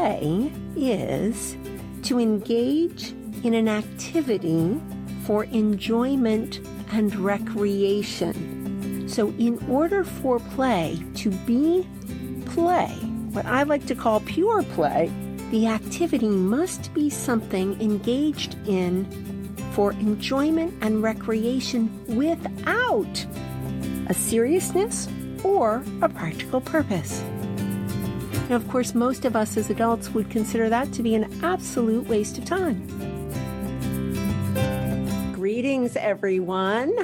play is to engage in an activity for enjoyment and recreation. So in order for play to be play, what I like to call pure play, the activity must be something engaged in for enjoyment and recreation without a seriousness or a practical purpose. Now, of course, most of us as adults would consider that to be an absolute waste of time. Greetings, everyone.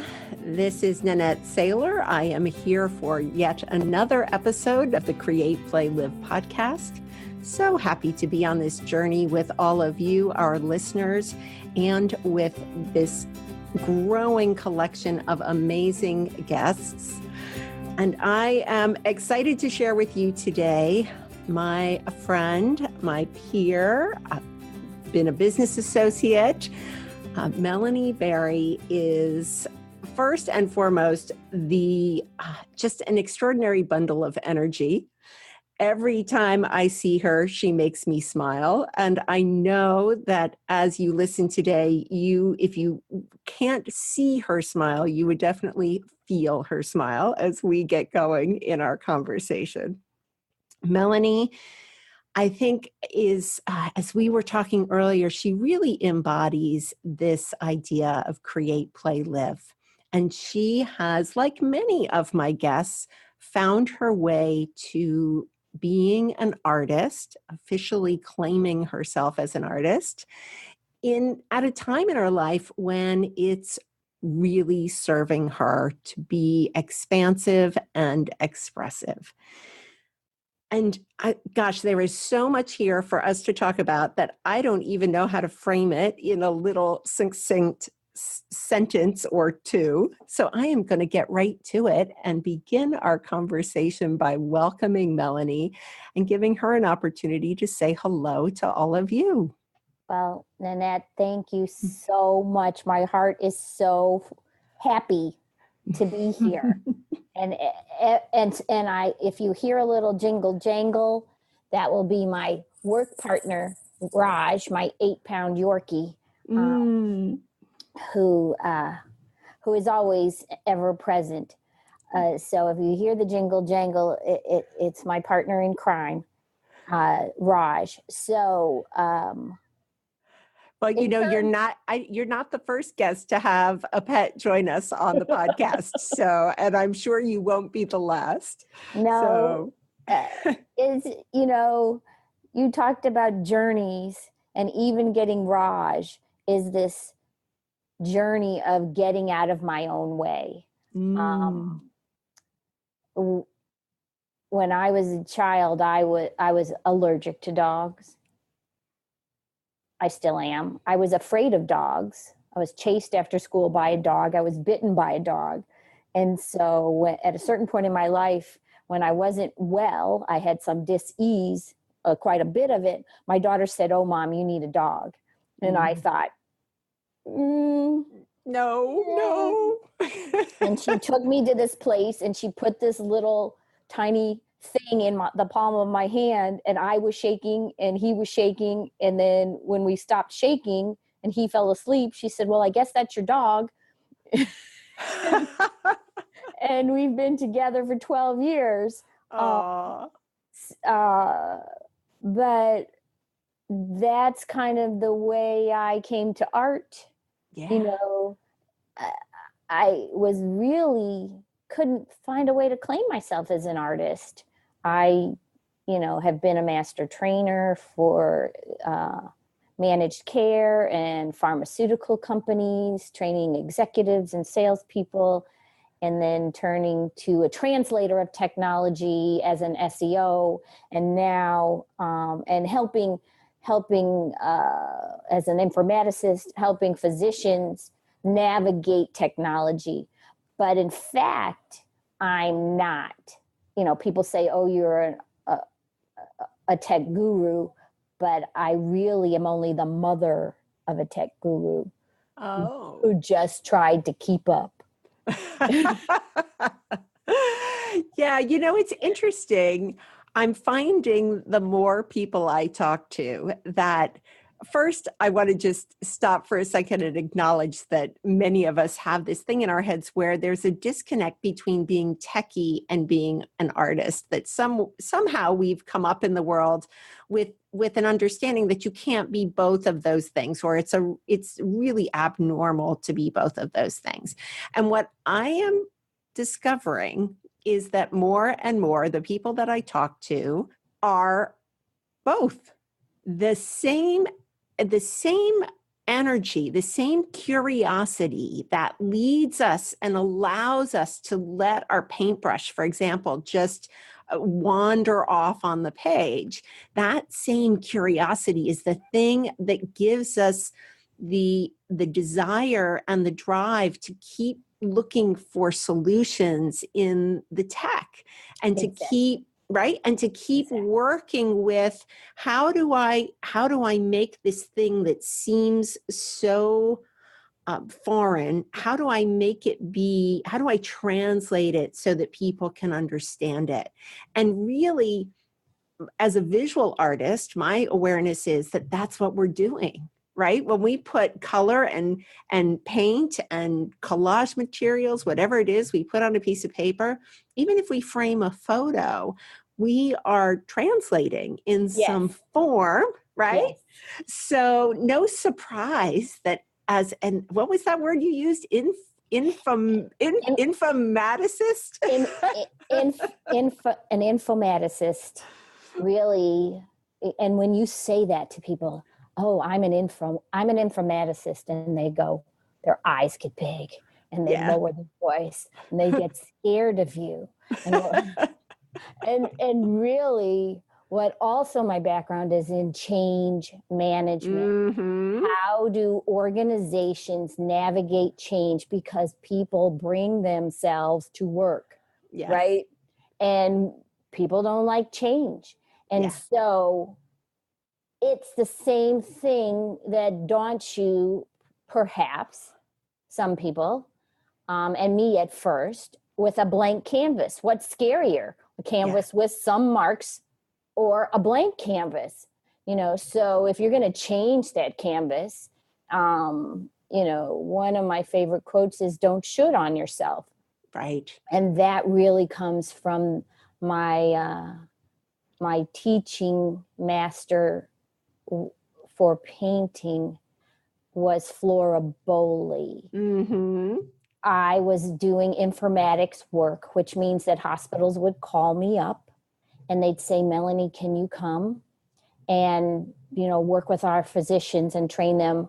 This is Nanette Saylor. I am here for yet another episode of the Create, Play, Live podcast. So happy to be on this journey with all of you, our listeners, and with this growing collection of amazing guests. And I am excited to share with you today my friend, my peer, been a business associate. Melanie Berry is first and foremost just an extraordinary bundle of energy. Every time I see her, she makes me smile. And I know that as you listen today, if you can't see her smile, you would definitely feel her smile as we get going in our conversation. Melanie, I think is, as we were talking earlier, she really embodies this idea of create, play, live. And she has, like many of my guests, found her way to being an artist, officially claiming herself as an artist, at a time in her life when it's really serving her to be expansive and expressive. And there is so much here for us to talk about that I don't even know how to frame it in a little succinct sentence or two. So I am going to get right to it and begin our conversation by welcoming Melanie and giving her an opportunity to say hello to all of you. Well, Nanette, thank you so much. My heart is so happy to be here. And if you hear a little jingle jangle, that will be my work partner, Raj, my 8-pound Yorkie, who is always ever present. So if you hear the jingle jangle, it's my partner in crime, Raj. So, well, you're not the first guest to have a pet join us on the podcast. So, and I'm sure you won't be the last. No, you talked about journeys, and even getting Raj is this journey of getting out of my own way. When I was a child, I was allergic to dogs. I still am. I was afraid of dogs. I was chased after school by a dog. I was bitten by a dog. And so at a certain point in my life, when I wasn't well, I had some dis-ease, quite a bit of it. My daughter said, "Oh, Mom, you need a dog." And I thought, no. And she took me to this place and she put this little tiny thing in the palm of my hand, and I was shaking and he was shaking. And then when we stopped shaking and he fell asleep, she said, "Well, I guess that's your dog." And we've been together for 12 years. But that's kind of the way I came to art. Yeah. I was really couldn't find a way to claim myself as an artist. I, have been a master trainer for managed care and pharmaceutical companies, training executives and salespeople, and then turning to a translator of technology as an SEO, and now and helping as an informaticist, helping physicians navigate technology. But in fact, I'm not. People say, "Oh, you're a tech guru," but I really am only the mother of a tech guru who just tried to keep up. Yeah, it's interesting. I'm finding the more people I talk to that first, I want to just stop for a second and acknowledge that many of us have this thing in our heads where there's a disconnect between being techie and being an artist, that somehow we've come up in the world with an understanding that you can't be both of those things, or it's really abnormal to be both of those things. And what I am discovering is that more and more the people that I talk to are both the same energy, the same curiosity that leads us and allows us to let our paintbrush, for example, just wander off on the page. That same curiosity is the thing that gives us the desire and the drive to keep looking for solutions in the tech and to keep working with how do I make this thing that seems so foreign, how do I translate it so that people can understand it? And really, as a visual artist, my awareness is that that's what we're doing. Right? When we put color and paint and collage materials, whatever it is, we put on a piece of paper, even if we frame a photo, we are translating in some form, right? Yes. So no surprise that and what was that word you used? Informaticist? An informaticist, really. And when you say that to people, oh, I'm an informaticist, and they go, their eyes get big and they lower their voice and they get scared of you. And really, what also my background is in change management. Mm-hmm. How do organizations navigate change? Because people bring themselves to work, right? And people don't like change. And so it's the same thing that daunts you, perhaps, some people, and me at first, with a blank canvas. What's scarier, a canvas with some marks or a blank canvas? So if you're going to change that canvas, one of my favorite quotes is, don't should on yourself. Right. And that really comes from my teaching master for painting was Flora Bowley. Mm-hmm. I was doing informatics work, which means that hospitals would call me up and they'd say, Melanie, can you come and, work with our physicians and train them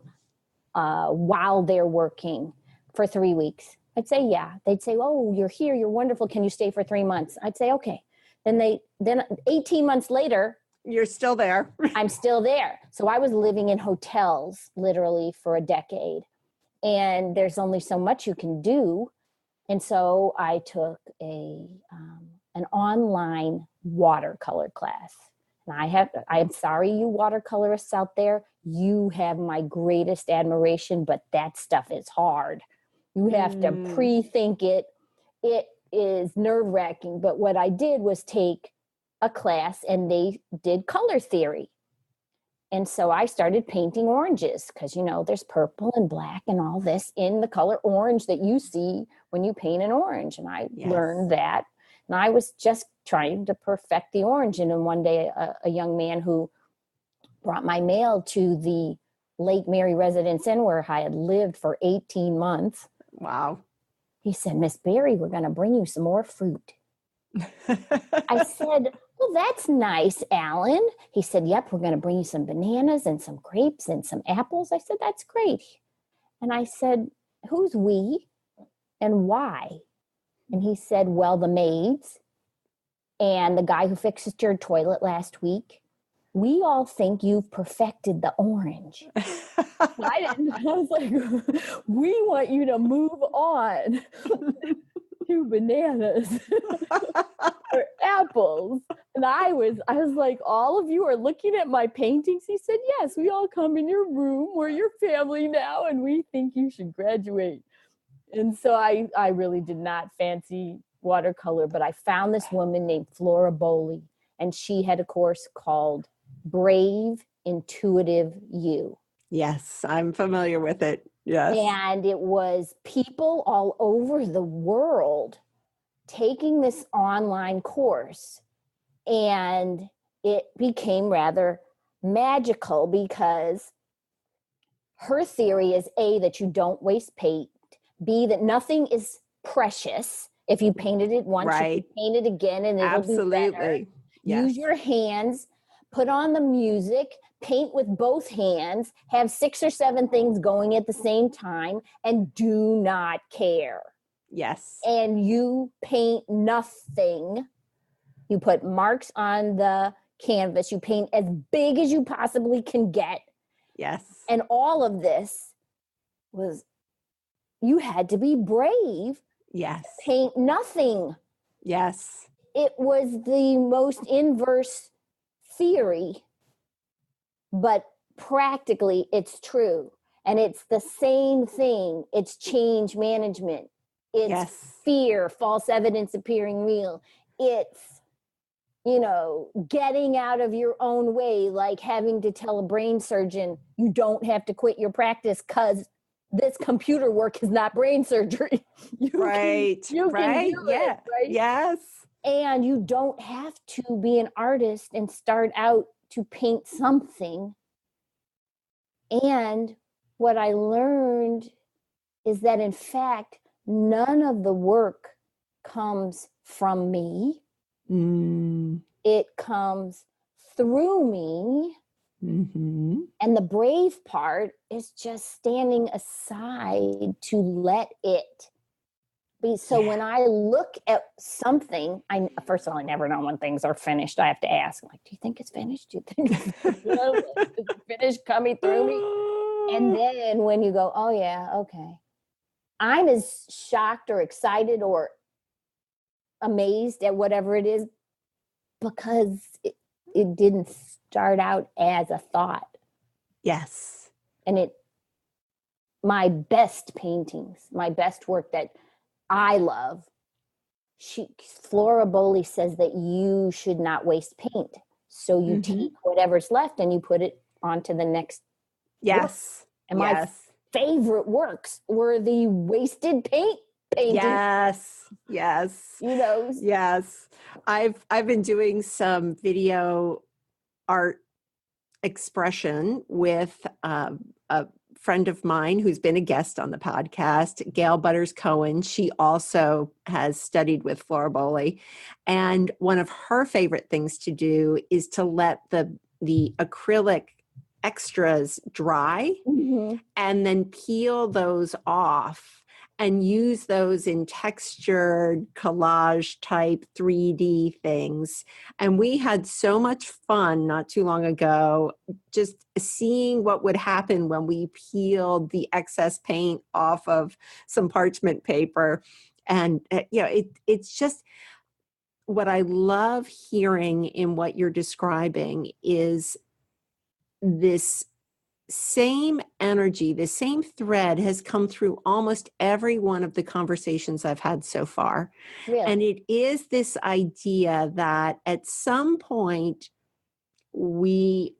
while they're working for 3 weeks? I'd say, yeah. They'd say, oh, you're here. You're wonderful. Can you stay for 3 months? I'd say, okay. Then 18 months later, you're still there. I'm still there. So I was living in hotels literally for a decade, and there's only so much you can do. And so I took an online watercolor class. And I'm sorry, you watercolorists out there, you have my greatest admiration, but that stuff is hard. You have to pre-think it. It is nerve-wracking. But what I did was take a class and they did color theory. And so I started painting oranges because, there's purple and black and all this in the color orange that you see when you paint an orange. And I learned that. And I was just trying to perfect the orange. And then one day, a young man who brought my mail to the Lake Mary Residence Inn where I had lived for 18 months. Wow. He said, Miss Berry, we're going to bring you some more fruit. I said, well, that's nice, Alan. He said, yep, we're going to bring you some bananas and some grapes and some apples. I said, that's great. And I said, who's we and why? And he said, well, the maids and the guy who fixed your toilet last week. We all think you've perfected the orange. I was like, we want you to move on to bananas or apples. And I was like, all of you are looking at my paintings? He said, yes, we all come in your room. We're your family now, and we think you should graduate. And so I really did not fancy watercolor, but I found this woman named Flora Bowley, and she had a course called Brave Intuitive You. Yes, I'm familiar with it. Yes. And it was people all over the world taking this online course, and it became rather magical because her theory is A, that you don't waste paint, B, that nothing is precious. If you painted it once, you can paint it again and it'll be better. Yes. Use your hands, put on the music, paint with both hands, have 6 or 7 things going at the same time, and do not care. Yes. And you paint nothing. You put marks on the canvas. You paint as big as you possibly can get. Yes. And all of this was, you had to be brave. Yes. Paint nothing. Yes. It was the most inverse theory, but practically it's true. And it's the same thing. It's change management. It's fear, false evidence appearing real. It's, getting out of your own way, like having to tell a brain surgeon, you don't have to quit your practice because this computer work is not brain surgery. You can do it, right? Yes. And you don't have to be an artist and start out to paint something. And what I learned is that, in fact, none of the work comes from me. It comes through me. Mm-hmm. And the brave part is just standing aside to let it be. So when I look at something, first of all, I never know when things are finished. I have to ask, like, do you think it's finished? Do you think it's finished coming through me? And then when you go, oh yeah, okay. I'm as shocked or excited or amazed at whatever it is because it didn't start out as a thought. Yes. And my best paintings, my best work that I love, Flora Bowley says that you should not waste paint. So you take whatever's left and you put it onto the next work. And my favorite works were the wasted paint paintings. Yes. Yes. I've been doing some video art expression with a friend of mine who's been a guest on the podcast, Gail Butters Cohen. She also has studied with Flora Bowley. And one of her favorite things to do is to let the acrylic extras dry and then peel those off and use those in textured collage type 3D things. And we had so much fun not too long ago just seeing what would happen when we peeled the excess paint off of some parchment paper. And it's just what I love hearing in what you're describing is this same energy, the same thread has come through almost every one of the conversations I've had so far. Really? And it is this idea that at some point we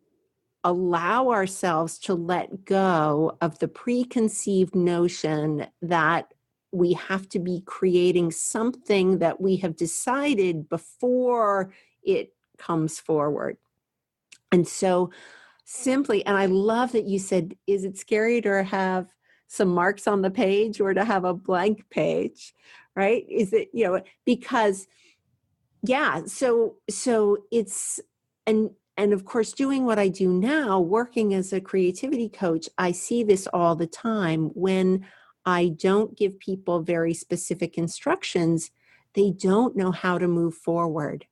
allow ourselves to let go of the preconceived notion that we have to be creating something that we have decided before it comes forward. And so simply, and I love that you said, is it scary to have some marks on the page or to have a blank page, right? Is it, because, so it's, and of course, doing what I do now, working as a creativity coach, I see this all the time. When I don't give people very specific instructions, they don't know how to move forward.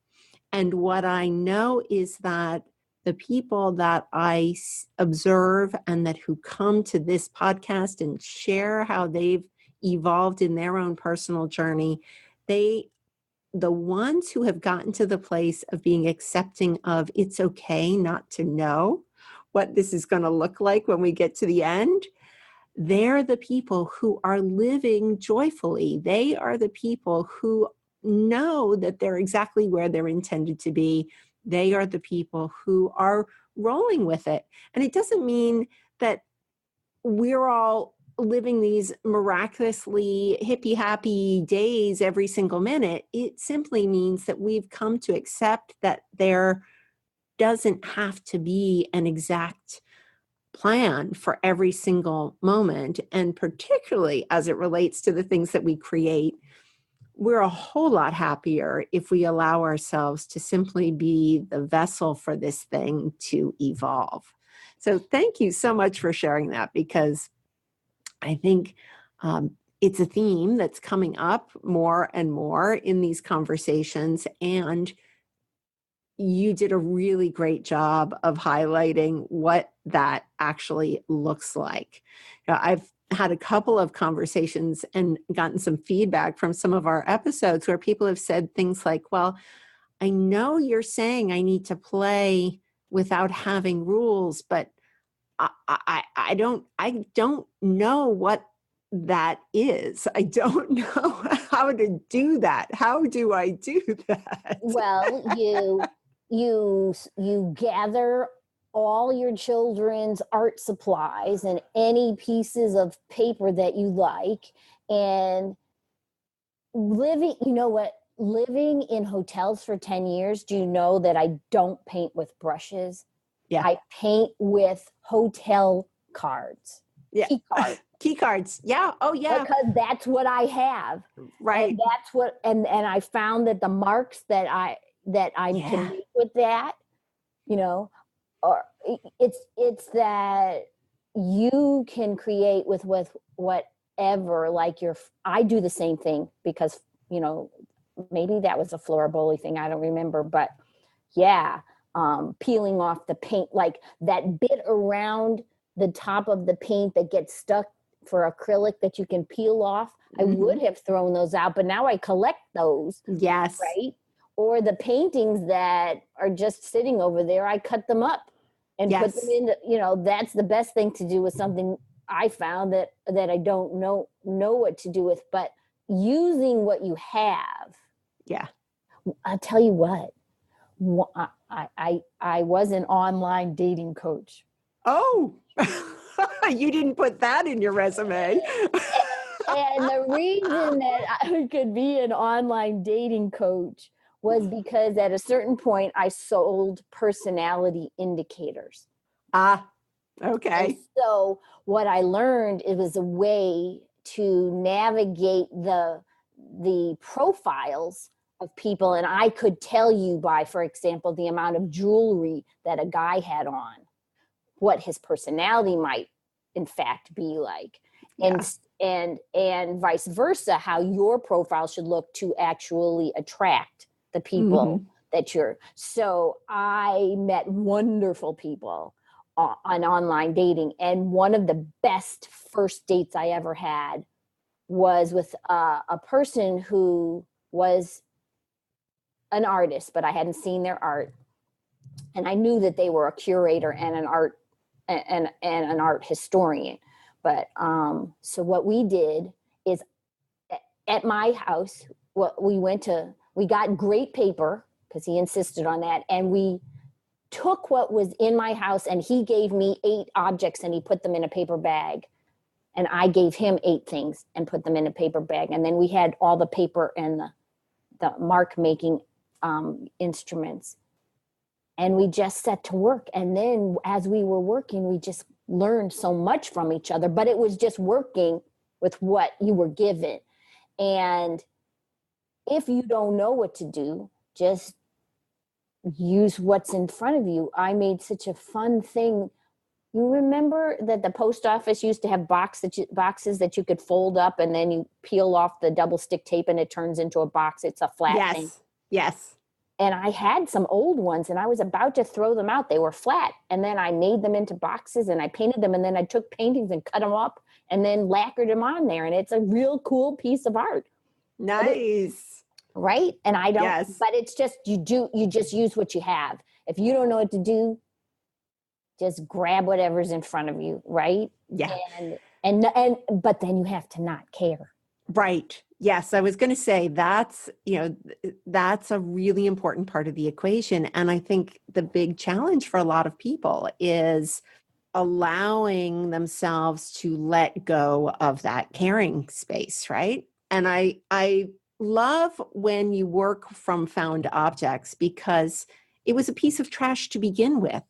And what I know is that the people that I observe and that who come to this podcast and share how they've evolved in their own personal journey, the ones who have gotten to the place of being accepting of it's okay not to know what this is going to look like when we get to the end, they're the people who are living joyfully. They are the people who know that they're exactly where they're intended to be. they are the people who are rolling with it. And it doesn't mean that we're all living these miraculously hippie happy days every single minute. It simply means that we've come to accept that there doesn't have to be an exact plan for every single moment. And particularly as it relates to the things that we create, we're a whole lot happier if we allow ourselves to simply be the vessel for this thing to evolve. So thank you so much for sharing that, because I think it's a theme that's coming up more and more in these conversations. And you did a really great job of highlighting what that actually looks like. I've had a couple of conversations and gotten some feedback from some of our episodes where people have said things like, well, I know you're saying I need to play without having rules, but I don't know what that is. I don't know how to do that. How do I do that? Well, you gather all your children's art supplies and any pieces of paper that you like, and living in hotels for 10 years, do you know that I don't paint with brushes? Yeah. I paint with hotel cards. Yeah. Key cards. Key cards. Yeah. Oh, yeah. Because that's what I have. Right. And that's what, and I found that the marks that I can make with that, or it's that you can create with whatever, like I do the same thing because, maybe that was a Flora Bowley thing. I don't remember, but yeah. Peeling off the paint, like that bit around the top of the paint that gets stuck for acrylic that you can peel off. I would have thrown those out, but now I collect those. Yes. Right. Or the paintings that are just sitting over there, I cut them up and put them in, that's the best thing to do with something I found that I don't know what to do with, but using what you have. Yeah. I'll tell you what. I was an online dating coach. Oh, you didn't put that in your resume. And the reason that I could be an online dating coach was because at a certain point I sold personality indicators. Ah, okay. And so what I learned, it was a way to navigate the profiles of people, and I could tell you by, for example, the amount of jewelry that a guy had on, what his personality might in fact be like, and vice versa, how your profile should look to actually attract the people that you're. So I met wonderful people on online dating, and one of the best first dates I ever had was with a person who was an artist, but I hadn't seen their art, and I knew that they were a curator and an art historian. But so what we did is at my house, we got great paper because he insisted on that, and we took what was in my house, and he gave me 8 objects and he put them in a paper bag, and I gave him 8 things and put them in a paper bag, and then we had all the paper and the mark making instruments, and we just set to work. And then as we were working, we just learned so much from each other, but it was just working with what you were given. And if you don't know what to do, just use what's in front of you. I made such a fun thing. You remember that the post office used to have boxes that you could fold up, and then you peel off the double stick tape and it turns into a box. It's a flat thing. Yes. And I had some old ones and I was about to throw them out. They were flat. And then I made them into boxes and I painted them. And then I took paintings and cut them up and then lacquered them on there. And it's a real cool piece of art. Nice. Right? And I don't, but it's just, you just use what you have. If you don't know what to do, just grab whatever's in front of you. Right? Yeah. But then you have to not care. Right. Yes, I was going to say that's a really important part of the equation. And I think the big challenge for a lot of people is allowing themselves to let go of that caring space, right? And I love when you work from found objects because it was a piece of trash to begin with.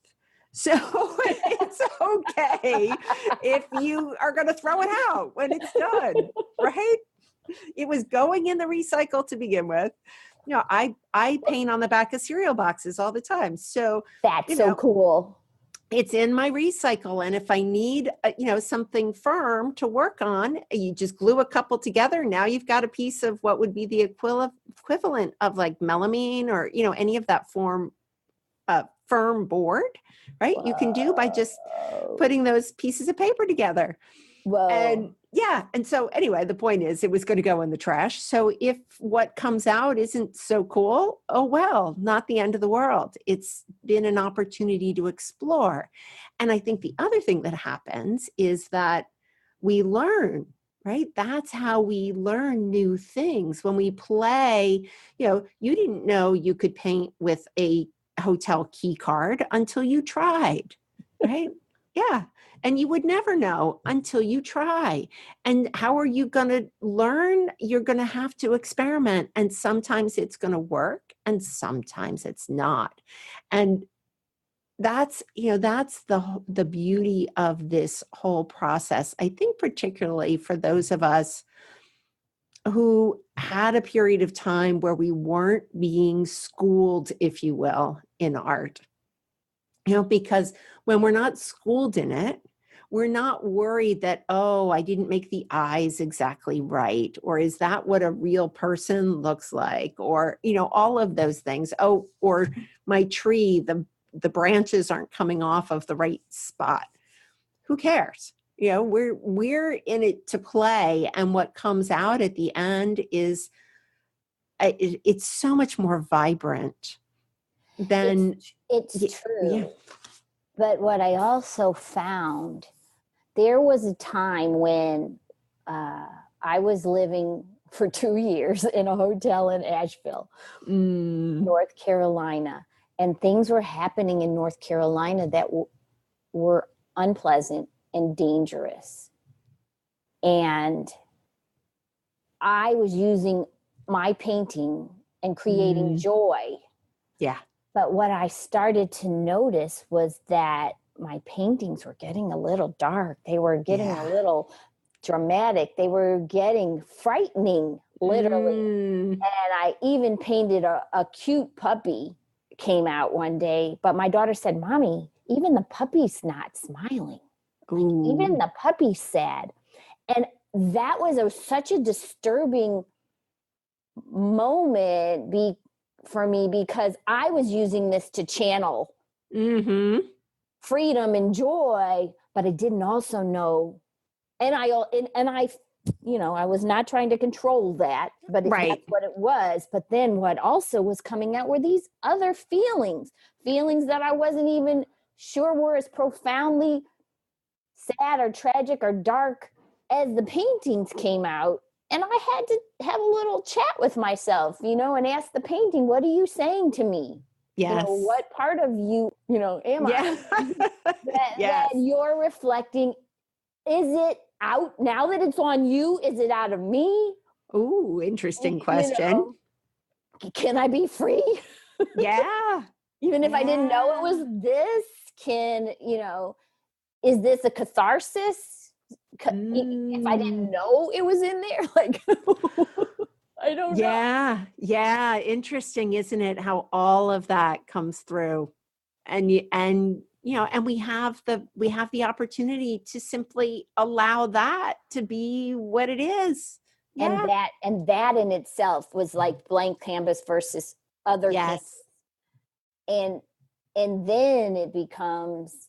So it's okay if you are going to throw it out when it's done, right? It was going in the recycle to begin with. I paint on the back of cereal boxes all the time. So, That's so cool. it's in my recycle. And if I need, something firm to work on, you just glue a couple together. Now you've got a piece of what would be the equivalent of like melamine or, any of that firm board, right? Whoa. You can do by just putting those pieces of paper together. Whoa. And yeah. And so anyway, the point is it was going to go in the trash. So if what comes out isn't so cool, oh, well, not the end of the world. It's been an opportunity to explore. And I think the other thing that happens is that we learn, right? That's how we learn new things. When we play, you didn't know you could paint with a hotel key card until you tried, right? Yeah. And you would never know until you try. And how are you going to learn? You're going to have to experiment. And sometimes it's going to work and sometimes it's not. And that's the beauty of this whole process. I think particularly for those of us who had a period of time where we weren't being schooled, if you will, in art. Because when we're not schooled in it, we're not worried that, oh, I didn't make the eyes exactly right. Or is that what a real person looks like? Or, all of those things. Oh, or my tree, the branches aren't coming off of the right spot. Who cares? We're in it to play. And what comes out at the end is it's so much more vibrant than it's true. Yeah. But what I also found, there was a time when I was living for 2 years in a hotel in Asheville, North Carolina, and things were happening in North Carolina that were unpleasant and dangerous. And I was using my painting and creating joy. Yeah. But what I started to notice was that my paintings were getting a little dark. They were getting a little dramatic. They were getting frightening, literally. And I even painted a cute puppy came out one day. But my daughter said, Mommy, even the puppy's not smiling. Even the puppy's sad. And that was such a disturbing moment for me, because I was using this to channel freedom and joy, but I didn't also know, and I was not trying to control that, but that's what it was. But then what also was coming out were these other feelings that I wasn't even sure were as profoundly sad or tragic or dark as the paintings came out. And I had to have a little chat with myself, and ask the painting, what are you saying to me? Yes. What part of you, am I? That you're reflecting. Is it out now that it's on you? Is it out of me? Ooh, interesting question. Can I be free? Yeah. Even if I didn't know it was this, is this a catharsis? If I didn't know it was in there, I don't know. Yeah. Interesting, isn't it? How all of that comes through, and we have the opportunity to simply allow that to be what it is. Yeah. And that in itself was like blank canvas versus other things. And then it becomes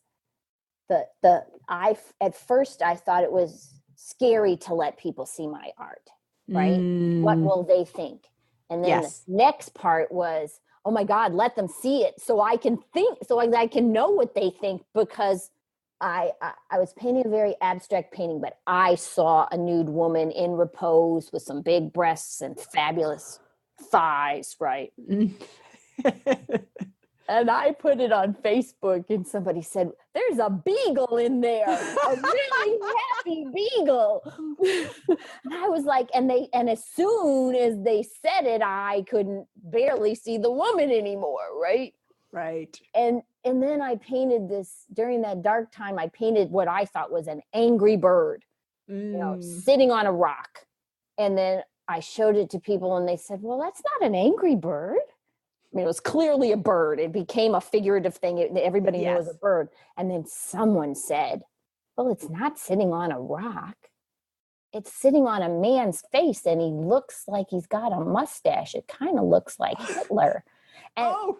at first I thought it was scary to let people see my art, right? What will they think? And then the next part was, oh my God, let them see it so I can think, so I can know what they think, because I was painting a very abstract painting, but I saw a nude woman in repose with some big breasts and fabulous thighs, right? And I put it on Facebook, and somebody said, "There's a beagle in there, a really happy beagle." And I was like, and as soon as they said it, I couldn't barely see the woman anymore, right? Right. And then I painted this during that dark time. I painted what I thought was an angry bird, sitting on a rock. And then I showed it to people, and they said, "Well, that's not an angry bird." I mean, it was clearly a bird. It became a figurative thing. Everybody knew it was a bird. And then someone said, "Well, it's not sitting on a rock. It's sitting on a man's face, and he looks like he's got a mustache. It kind of looks like Hitler." And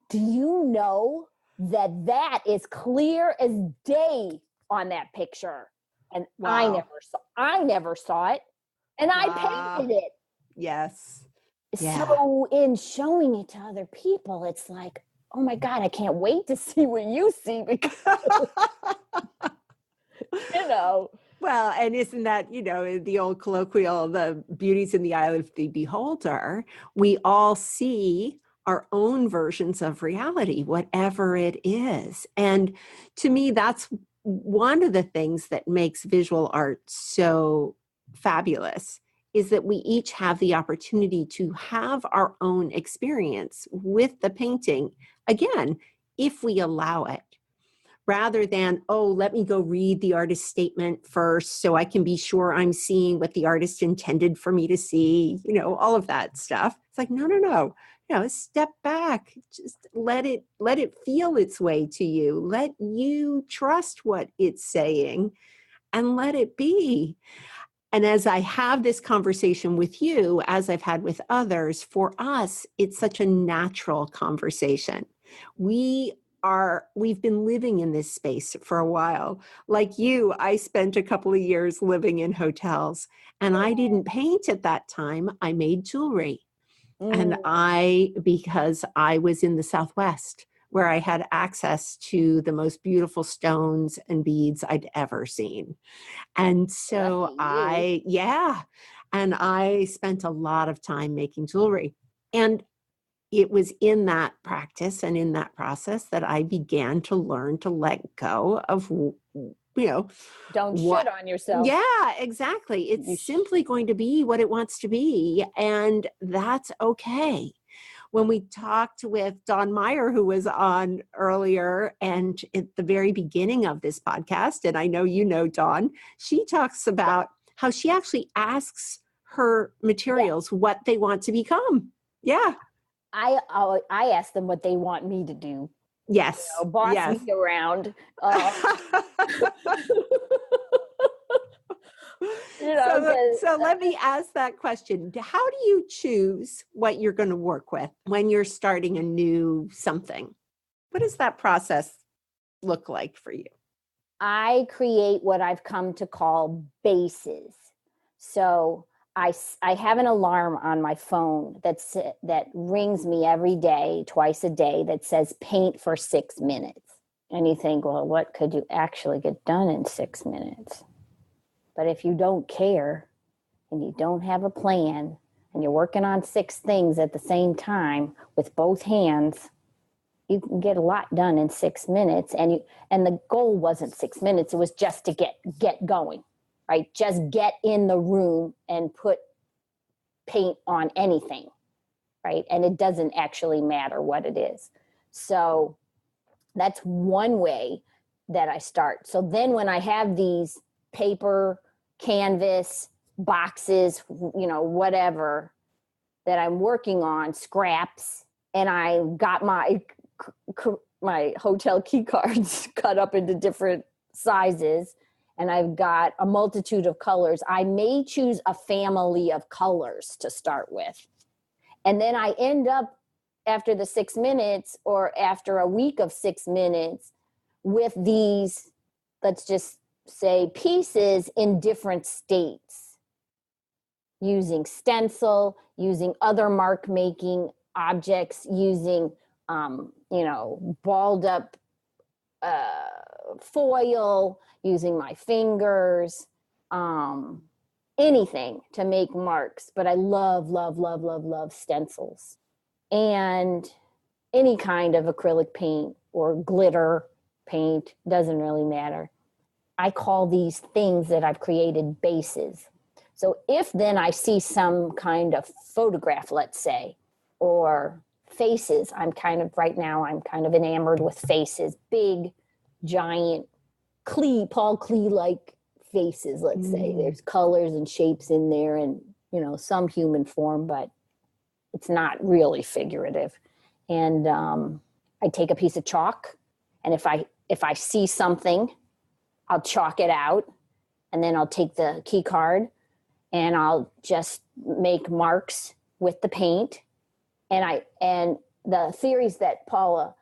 do you know that is clear as day on that picture? And I never saw it. And I painted it. Yes. Yeah. So in showing it to other people, it's like, oh my God, I can't wait to see what you see, because Well, and isn't that, the old colloquial, the beauty's in the eye of the beholder? We all see our own versions of reality, whatever it is. And to me, that's one of the things that makes visual art so fabulous, is that we each have the opportunity to have our own experience with the painting, again, if we allow it, rather than, let me go read the artist's statement first so I can be sure I'm seeing what the artist intended for me to see, all of that stuff. It's like, no, step back, just let it feel its way to you. Let you trust what it's saying and let it be. And as I have this conversation with you, as I've had with others, for us, it's such a natural conversation. We've been living in this space for a while. Like you, I spent a couple of years living in hotels, and I didn't paint at that time. I made jewelry. And because I was in the Southwest, where I had access to the most beautiful stones and beads I'd ever seen. And so I spent a lot of time making jewelry. And it was in that practice and in that process that I began to learn to let go of, don't shit on yourself. Yeah, exactly. It's simply going to be what it wants to be. And that's okay. When we talked with Dawn Meyer, who was on earlier and at the very beginning of this podcast, and I know Dawn, she talks about how she actually asks her materials what they want to become. Yeah. I ask them what they want me to do. Yes. Boss me around. So let me ask that question. How do you choose what you're going to work with when you're starting a new something? What does that process look like for you? I create what I've come to call bases. So I have an alarm on my phone that rings me every day, twice a day, that says paint for 6 minutes. And you think, well, what could you actually get done in 6 minutes? But if you don't care and you don't have a plan and you're working on 6 things at the same time with both hands, you can get a lot done in 6 minutes. And the goal wasn't 6 minutes. It was just to get going, right? Just get in the room and put paint on anything, right? And it doesn't actually matter what it is. So that's one way that I start. So then when I have these paper, canvas, boxes, whatever that I'm working on, scraps, and I got my hotel key cards cut up into different sizes, and I've got a multitude of colors. I may choose a family of colors to start with. And then I end up after the 6 minutes or after a week of 6 minutes with these, let's just say, pieces in different states, using stencil, using other mark making objects, using balled up foil, using my fingers, anything to make marks. But I love stencils and any kind of acrylic paint or glitter paint, doesn't really matter. I call these things that I've created bases. So if then I see some kind of photograph, let's say, or faces, I'm kind of enamored with faces, big, giant, Paul Klee-like faces, let's say. There's colors and shapes in there and, some human form, but it's not really figurative. And I take a piece of chalk, and if I see something, I'll chalk it out, and then I'll take the key card and I'll just make marks with the paint. And the theories that Flora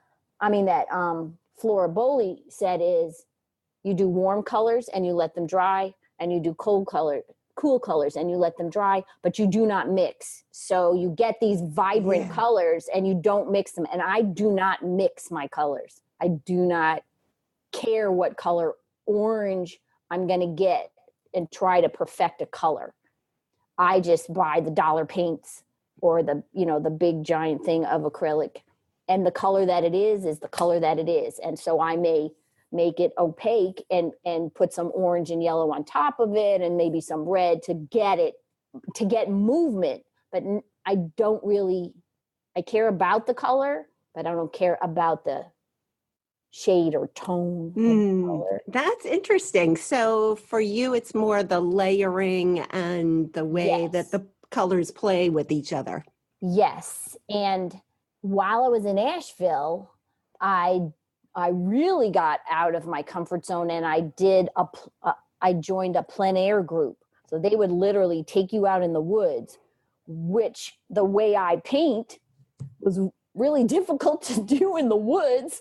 Bowley said is you do warm colors and you let them dry, and you do cool colors and you let them dry, but you do not mix. So you get these vibrant colors and you don't mix them. And I do not mix my colors. I do not care what color orange I'm going to get and try to perfect a color. I just buy the dollar paints or the big giant thing of acrylic, and the color that it is the color that it is. And so I may make it opaque and put some orange and yellow on top of it and maybe some red to get movement. But I care about the color, but I don't care about the shade or tone of the color. That's interesting. So for you, it's more the layering and the way that the colors play with each other. Yes. And while I was in Asheville, I really got out of my comfort zone, and I joined a plein air group. So they would literally take you out in the woods, which the way I paint was really difficult to do in the woods.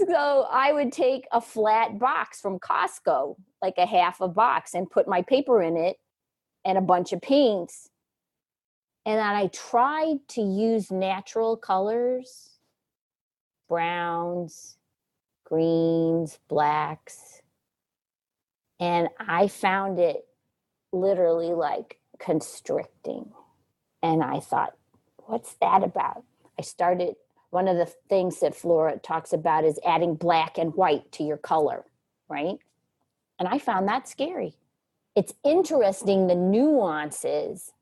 So I would take a flat box from Costco, like a half a box, and put my paper in it and a bunch of paints. And then I tried to use natural colors, browns, greens, blacks. And I found it literally like constricting. And I thought, what's that about? One of the things that Flora talks about is adding black and white to your color, right? And I found that scary. It's interesting, the nuances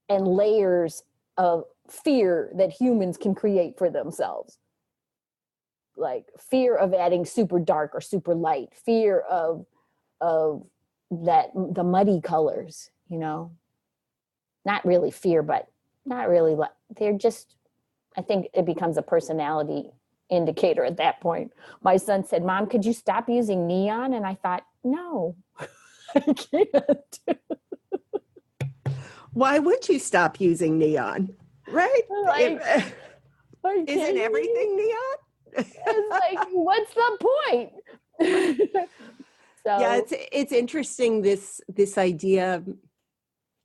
and layers of fear that humans can create for themselves. Like fear of adding super dark or super light, fear of the muddy colors, not really fear, but not really, they're just, I think it becomes a personality indicator at that point. My son said, "Mom, could you stop using neon?" And I thought, no, I can't. Why would you stop using neon? Right? Isn't everything neon? It's like, what's the point? So yeah, it's interesting, this idea.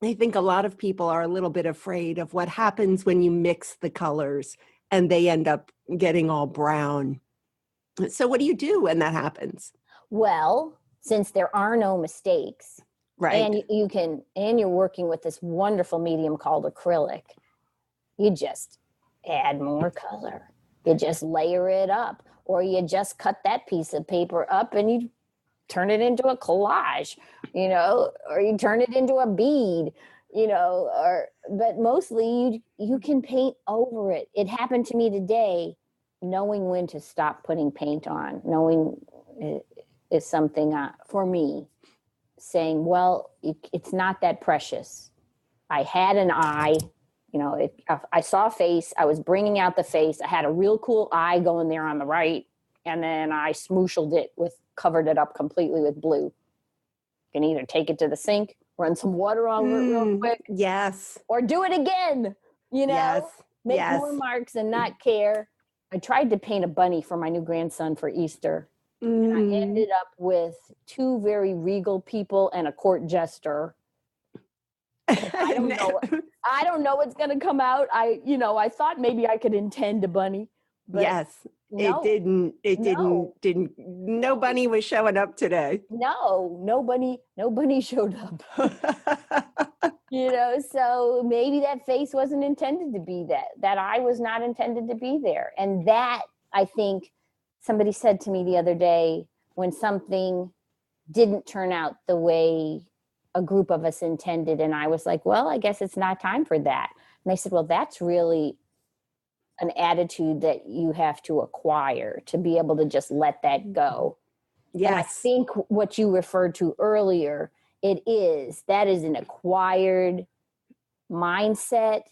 I think a lot of people are a little bit afraid of what happens when you mix the colors and they end up getting all brown. So what do you do when that happens? Well, since there are no mistakes, right, and you're working with this wonderful medium called acrylic, you just add more color. You just layer it up, or you just cut that piece of paper up and you turn it into a collage, or you turn it into a bead, but mostly you can paint over it. It happened to me today. Knowing when to stop putting paint on, knowing is something for me, saying, well, it's not that precious. I had an eye, if I saw a face, I was bringing out the face. I had a real cool eye going there on the right. And then I covered it up completely with blue. You can either take it to the sink, run some water over it real quick. Yes. Or do it again, Yes. Make more marks and not care. I tried to paint a bunny for my new grandson for Easter. And I ended up with two very regal people and a court jester. I don't know what's going to come out. I thought maybe I could intend a bunny. But yes. No, It no, no bunny was showing up today. no, nobody showed up. So maybe that face wasn't intended to be that I was not intended to be there. And that, I think, somebody said to me the other day, when something didn't turn out the way a group of us intended, and I was like, well, I guess it's not time for that. And they said, well, that's really an attitude that you have to acquire to be able to just let that go. Yes. And I think what you referred to earlier, that is an acquired mindset.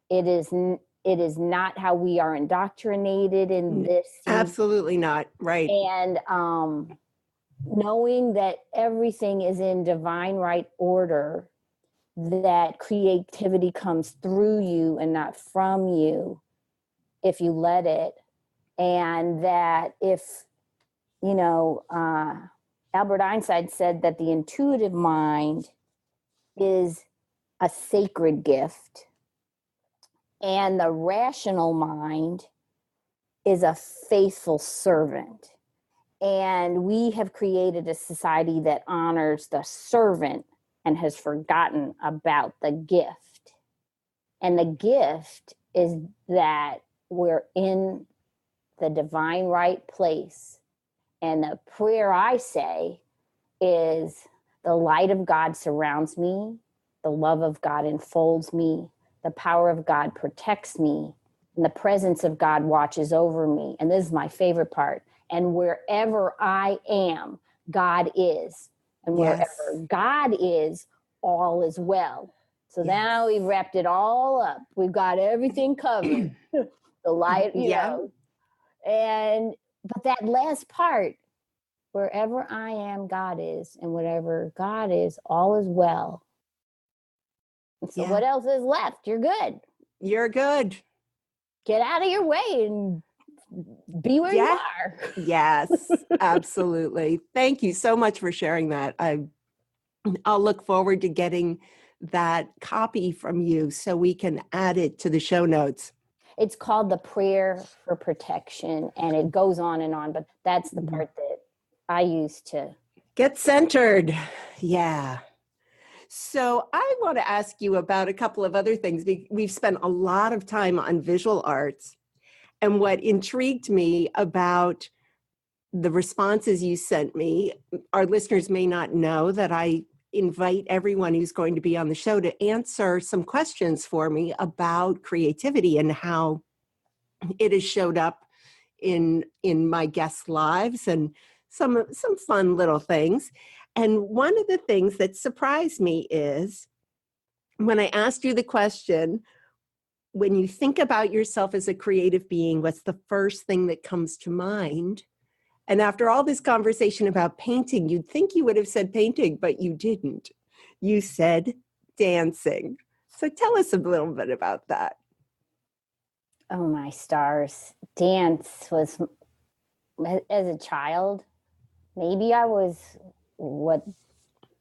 It is not how we are indoctrinated in this. Absolutely not. Right. And knowing that everything is in divine right order, that creativity comes through you and not from you if you let it. And that if, Albert Einstein said that the intuitive mind is a sacred gift and the rational mind is a faithful servant. And we have created a society that honors the servant and has forgotten about the gift. And the gift is that we're in the divine right place. And the prayer I say is, the light of God surrounds me, the love of God enfolds me, the power of God protects me, and the presence of God watches over me. And this is my favorite part. And wherever I am, God is. And wherever God is, all is well. So now we've wrapped it all up. We've got everything covered. The light, but that last part, wherever I am, God is. And whatever God is, all is well. And so what else is left? You're good. You're good. Get out of your way and be where you are. Yes, absolutely. Thank you so much for sharing that. I'll look forward to getting that copy from you so we can add it to the show notes. It's called The Prayer for Protection, and it goes on, but that's the part that I use to get centered. Yeah. So I want to ask you about a couple of other things. We've spent a lot of time on visual arts. And what intrigued me about the responses you sent me, our listeners may not know that I invite everyone who's going to be on the show to answer some questions for me about creativity and how it has showed up in my guests' lives and some fun little things. And one of the things that surprised me is when I asked you the question, when you think about yourself as a creative being, what's the first thing that comes to mind? And after all this conversation about painting, you'd think you would have said painting, but you didn't. You said dancing. So tell us a little bit about that. Oh, my stars. Dance was, as a child, maybe I was what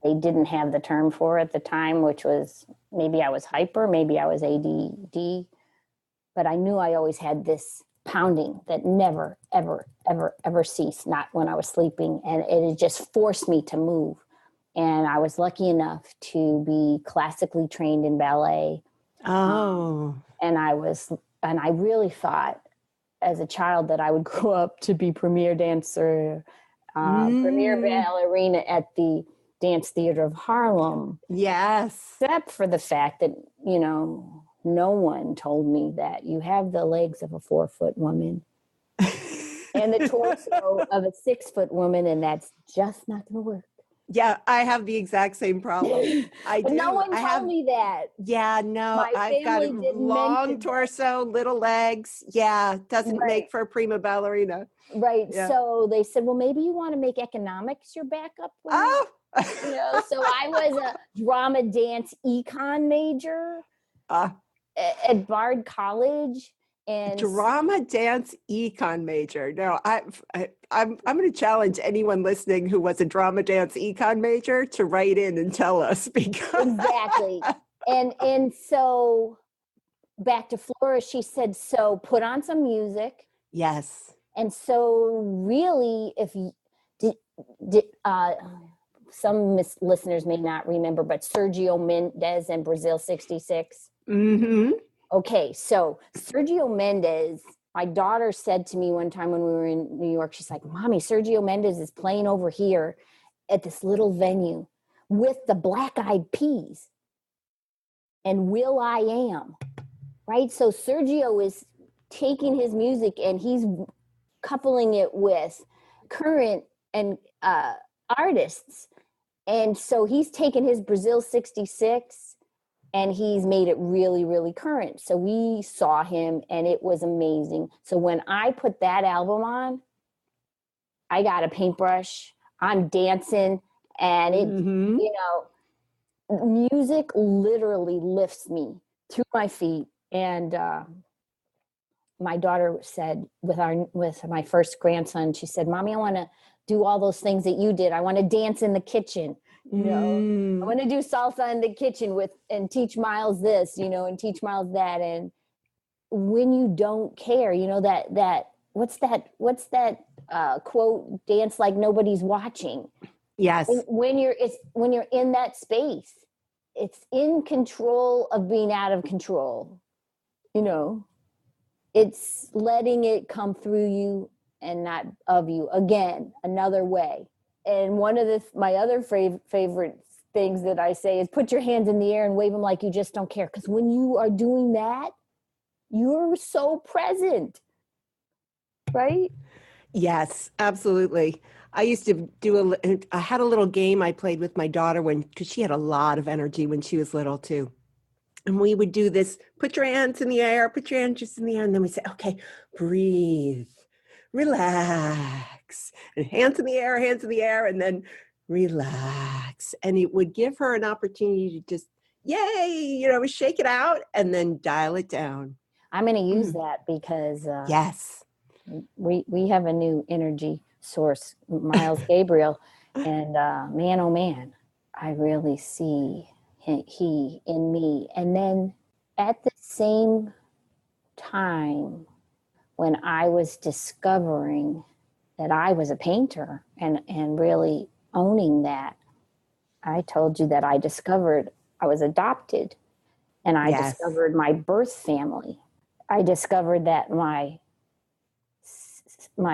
they didn't have the term for at the time, which was maybe I was hyper, maybe I was ADD, but I knew I always had this pounding that never, ever, ever, ever ceased, not when I was sleeping. And it had just forced me to move. And I was lucky enough to be classically trained in ballet. Oh. And I really thought as a child that I would grow up to be premier dancer, premier ballerina at the Dance Theater of Harlem. Yes. Except for the fact that, no one told me that you have the legs of a 4-foot woman and the torso of a 6-foot woman, and that's just not going to work. Yeah, I have the exact same problem. I do. No one told me that. Yeah, no, I've got a long torso, little legs. Yeah, doesn't make for a prima ballerina. Right. Yeah. So they said, well, maybe you want to make economics your backup. So I was a drama dance econ major at Bard College. And drama dance econ major. No, I'm going to challenge anyone listening who was a drama dance econ major to write in and tell us, because exactly. And so back to Flora, she said, so put on some music. Yes. And so really, if you did some listeners may not remember, but Sergio Mendes and Brazil 66. Mm-hmm. Okay, so Sergio Mendes, my daughter said to me one time when we were in New York, she's like, Mommy, Sergio Mendes is playing over here at this little venue with the Black Eyed Peas and Will I Am, right? So Sergio is taking his music and he's coupling it with current and artists. And so he's taken his Brazil 66 and he's made it really, really current. So we saw him and it was amazing. So when I put that album on, I got a paintbrush, I'm dancing, and it, you know, music literally lifts me to my feet. And my daughter said with my first grandson, she said, Mommy, I want to do all those things that you did. I want to dance in the kitchen, you know, I want to do salsa in the kitchen and teach Miles this, you know, and teach Miles that. And when you don't care, you know, that what's that quote, dance like nobody's watching. Yes. When you're in that space, it's in control of being out of control, you know. It's letting it come through you and not of you. Again, another way. And one of my other favorite things that I say is put your hands in the air and wave them like you just don't care. Because when you are doing that, you're so present, right? Yes, absolutely. I used to I had a little game I played with my daughter because she had a lot of energy when she was little too. And we would do this, put your hands in the air, put your hands just in the air. And then we say, okay, breathe, relax, and hands in the air, and then relax. And it would give her an opportunity to just, yay, you know, shake it out and then dial it down. I'm going to use that because yes, we have a new energy source, Miles Gabriel. And man, oh man, I really see he in me. And then at the same time, when I was discovering that I was a painter and really owning that, I told you that I discovered I was adopted and I discovered my birth family. I discovered that my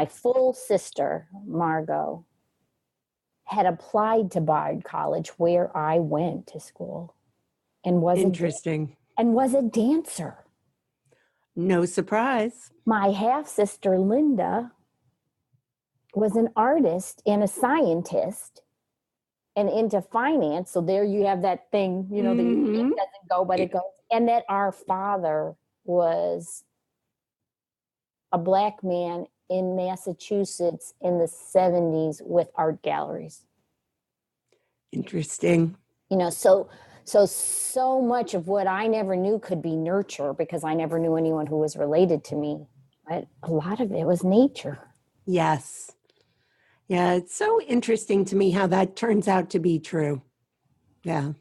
full sister, Margot, had applied to Bard College where I went to school and was interesting. Was a dancer. No surprise. My half sister Linda was an artist and a scientist and into finance. So there you have that thing, you know, that you think doesn't go, but it goes. And that our father was a Black man in Massachusetts in the 70s with art galleries. Interesting. You know, so much of what I never knew could be nurture because I never knew anyone who was related to me. But a lot of it was nature. Yes. Yeah, it's so interesting to me how that turns out to be true. Yeah,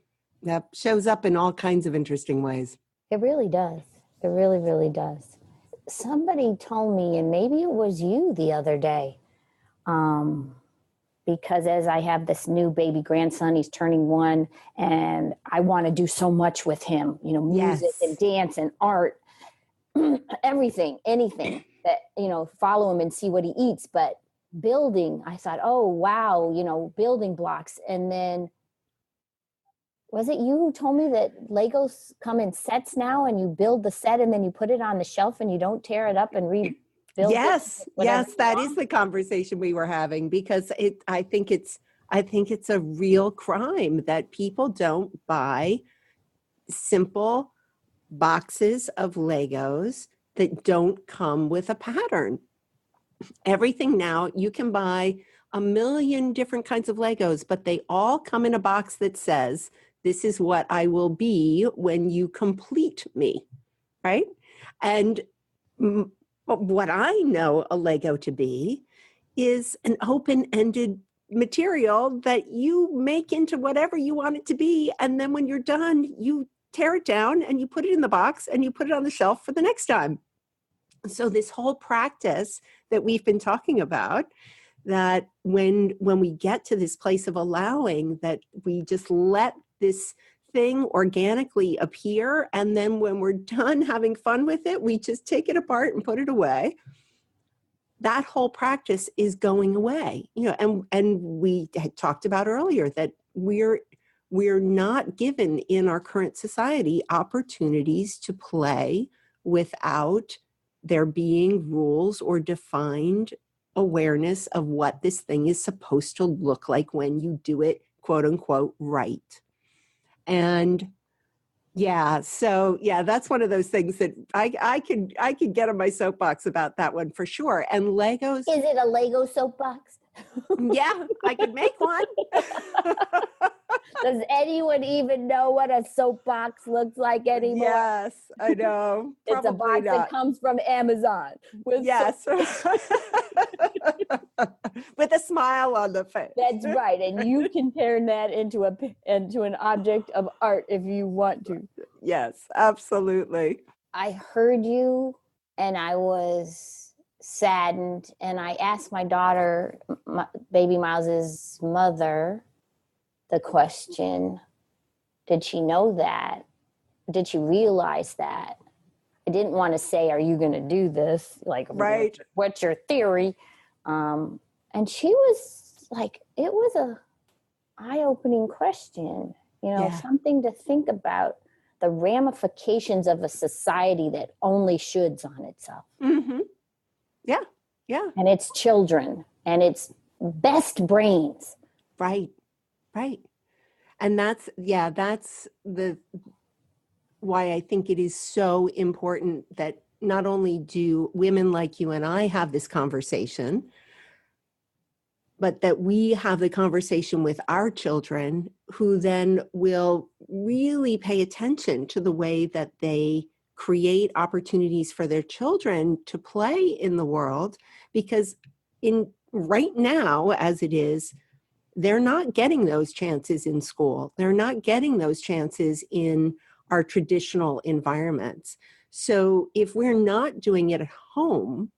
that shows up in all kinds of interesting ways. It really does. It really, really does. Somebody told me, and maybe it was you the other day, because as I have this new baby grandson, he's turning 1, and I want to do so much with him, you know, music and dance and art, everything, anything that, you know, follow him and see what he eats. But building, I thought, oh, wow, you know, building blocks. And then was it you who told me that Legos come in sets now and you build the set and then you put it on the shelf and you don't tear it up and rebuild yes, it? Yes, that is the conversation we were having because I think it's a real crime that people don't buy simple boxes of Legos that don't come with a pattern. Everything now, you can buy a million different kinds of Legos, but they all come in a box that says, this is what I will be when you complete me, right? And what I know a Lego to be is an open-ended material that you make into whatever you want it to be. And then when you're done, you tear it down and you put it in the box and you put it on the shelf for the next time. So this whole practice that we've been talking about, that when we get to this place of allowing, that we just let this thing organically appear, and then when we're done having fun with it, we just take it apart and put it away. That whole practice is going away. And we had talked about earlier that we're not given in our current society opportunities to play without there being rules or defined awareness of what this thing is supposed to look like when you do it, quote unquote, right. And that's one of those things that I could get on my soapbox about that one for sure. And Legos. Is it a Lego soapbox? Yeah, I could make one. Does anyone even know what a soapbox looks like anymore? Yes, I know. It's a box that comes from Amazon. Yes. With a smile on the face. That's right. And you can turn that into an object of art if you want to. Yes, absolutely. I heard you and I was saddened, and I asked my daughter, baby Miles's mother, the question, did she know that? Did she realize that? I didn't want to say, are you going to do this? Like, right. What's your theory? And she was like, it was a eye-opening question, something to think about, the ramifications of a society that only shoulds on itself. Mm-hmm. Yeah. Yeah. And its children and its best brains. Right. Right. And that's why I think it is so important that not only do women like you and I have this conversation, but that we have the conversation with our children, who then will really pay attention to the way that they create opportunities for their children to play in the world. Because right now, as it is, they're not getting those chances in school. They're not getting those chances in our traditional environments. So if we're not doing it at home,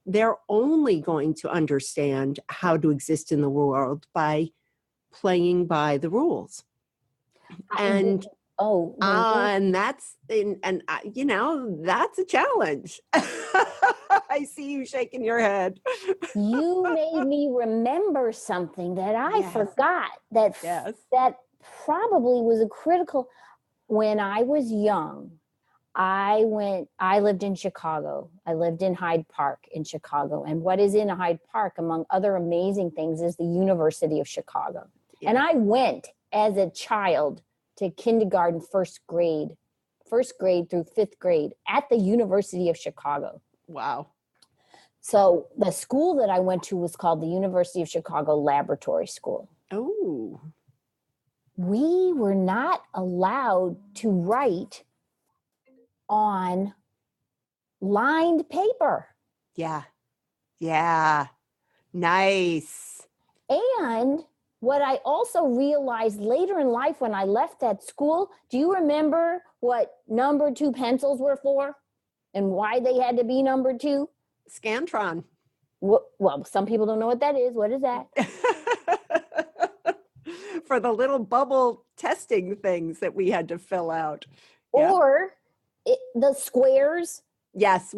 they're only going to understand how to exist in the world by playing by the rules. And that's a challenge. I see you shaking your head. You made me remember something that I forgot, that probably was a critical. When I was young, I lived in Chicago. I lived in Hyde Park in Chicago. And what is in Hyde Park, among other amazing things, is the University of Chicago. Yeah. And I went as a child to kindergarten, first grade through fifth grade at the University of Chicago. Wow. So the school that I went to was called the University of Chicago Laboratory School. Oh. We were not allowed to write on lined paper. Yeah. Yeah. Nice. And what I also realized later in life when I left that school, do you remember what number 2 pencils were for and why they had to be number 2? Scantron. Well, some people don't know what that is. What is that? For the little bubble testing things that we had to fill out. Or the squares. Yes,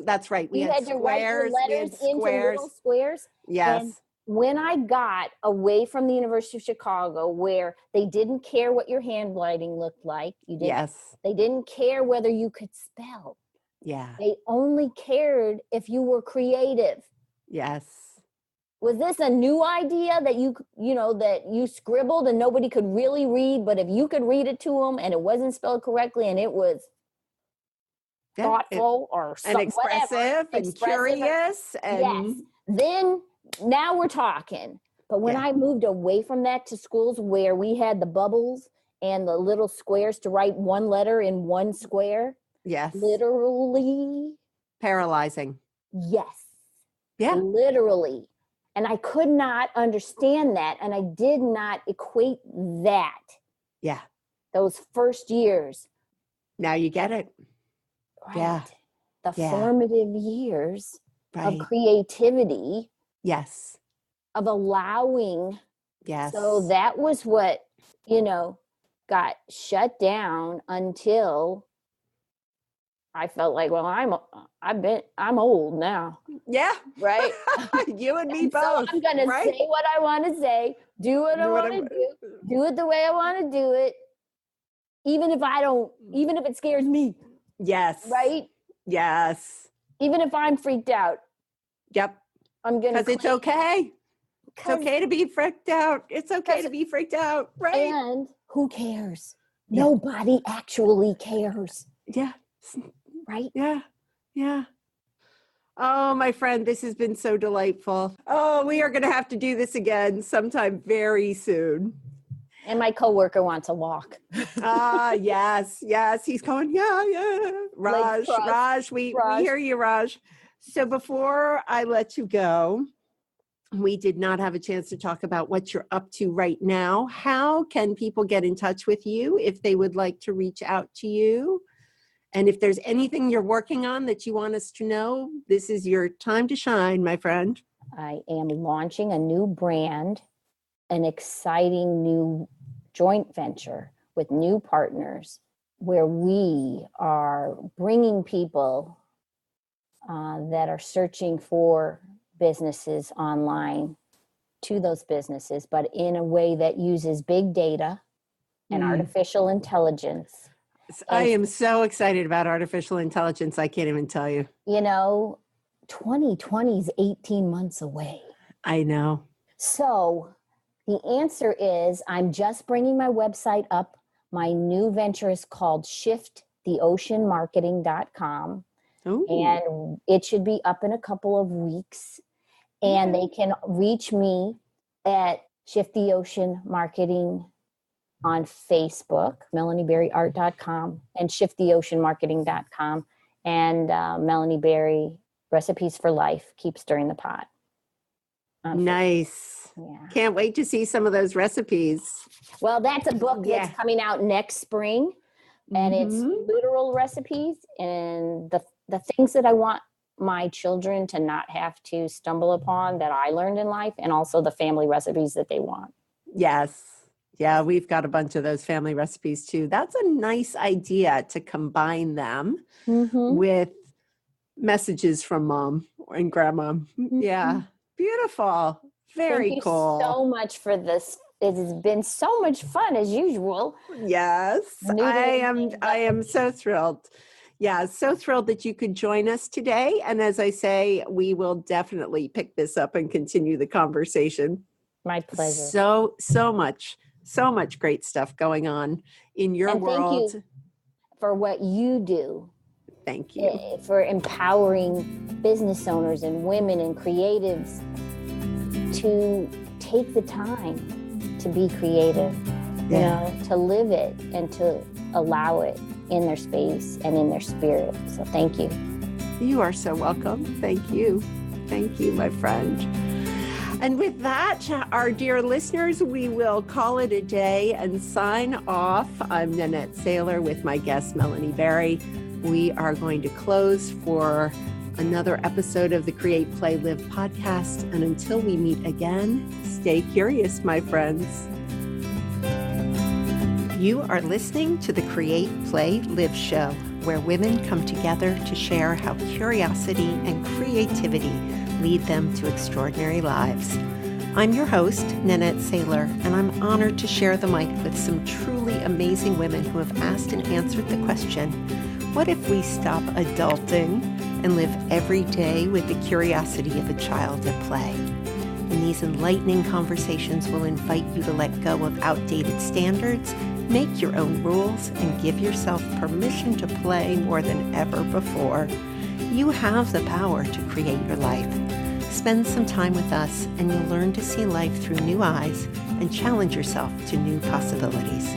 that's right. We had to write your letters into little squares. Yes. And when I got away from the University of Chicago, where they didn't care what your handwriting looked like, they didn't care whether you could spell. Yeah. They only cared if you were creative. Yes. Was this a new idea that that you scribbled and nobody could really read, but if you could read it to them and it wasn't spelled correctly and it was thoughtful and expressive and curious yes, then now we're talking. But when I moved away from that to schools where we had the bubbles and the little squares to write one letter in one square, literally paralyzing. Yes. Yeah. Literally. And I could not understand that. And I did not equate that. Yeah. Those first years. Now you get it. Right. Yeah. the Yeah. formative years of Right. creativity, Yes. of allowing. Yes. So that was what, got shut down until I felt like, well, I'm old now, Yeah. right? You and me And so both. I'm going to right? say what I want to say, do what I Do what want to do it the way I want to do it, even if it scares me, Yes. right? Yes. Even if I'm freaked out, Yep. I'm going to. Because it's okay. It's okay to be freaked out. It's okay to be freaked out. Right. And who cares? Yeah. Nobody actually cares. Yeah. Right? Yeah. Yeah. Oh, my friend, this has been so delightful. Oh, we are going to have to do this again sometime very soon. And my coworker wants a walk. Yes. He's going, yeah. Raj, we hear you, Raj. So before I let you go, we did not have a chance to talk about what you're up to right now. How can people get in touch with you if they would like to reach out to you? And if there's anything you're working on that you want us to know, this is your time to shine, my friend. I am launching a new brand, an exciting new joint venture with new partners where we are bringing people that are searching for businesses online to those businesses, but in a way that uses big data and artificial intelligence. I am so excited about artificial intelligence. I can't even tell you. 2020 is 18 months away. I know. So the answer is I'm just bringing my website up. My new venture is called shifttheoceanmarketing.com. Ooh. And it should be up in a couple of weeks. And they can reach me at Shift the Ocean Marketing on Facebook, melanieberryart.com, and shifttheoceanmarketing.com, and Melanie Berry Recipes for Life, Keep Stirring the Pot. Nice. Yeah. Can't wait to see some of those recipes. Well, that's a book that's coming out next spring, and it's literal recipes and the things that I want my children to not have to stumble upon that I learned in life, and also the family recipes that they want. Yes. Yeah, we've got a bunch of those family recipes too. That's a nice idea to combine them with messages from mom and grandma. Yeah. Beautiful. Very cool. Thank you so much for this. It has been so much fun as usual. Yes. I am so thrilled. Yeah, so thrilled that you could join us today. And as I say, we will definitely pick this up and continue the conversation. My pleasure. So much great stuff going on in your world. Thank you for what you do. Thank you. For empowering business owners and women and creatives to take the time to be creative, to live it and to allow it in their space and in their spirit. So thank you. You are so welcome. Thank you. Thank you, my friend. And with that, our dear listeners, we will call it a day and sign off. I'm Nanette Saylor with my guest, Melanie Berry. We are going to close for another episode of the Create, Play, Live podcast. And until we meet again, stay curious, my friends. You are listening to the Create, Play, Live show, where women come together to share how curiosity and creativity lead them to extraordinary lives. I'm your host, Nanette Saylor, and I'm honored to share the mic with some truly amazing women who have asked and answered the question, what if we stop adulting and live every day with the curiosity of a child at play? And these enlightening conversations will invite you to let go of outdated standards, make your own rules, and give yourself permission to play more than ever before. You have the power to create your life. Spend some time with us and you'll learn to see life through new eyes and challenge yourself to new possibilities.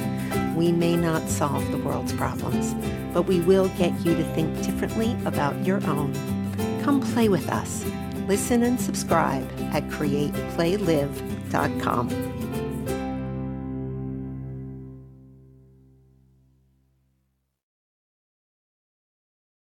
We may not solve the world's problems, but we will get you to think differently about your own. Come play with us. Listen and subscribe at createplaylive.com.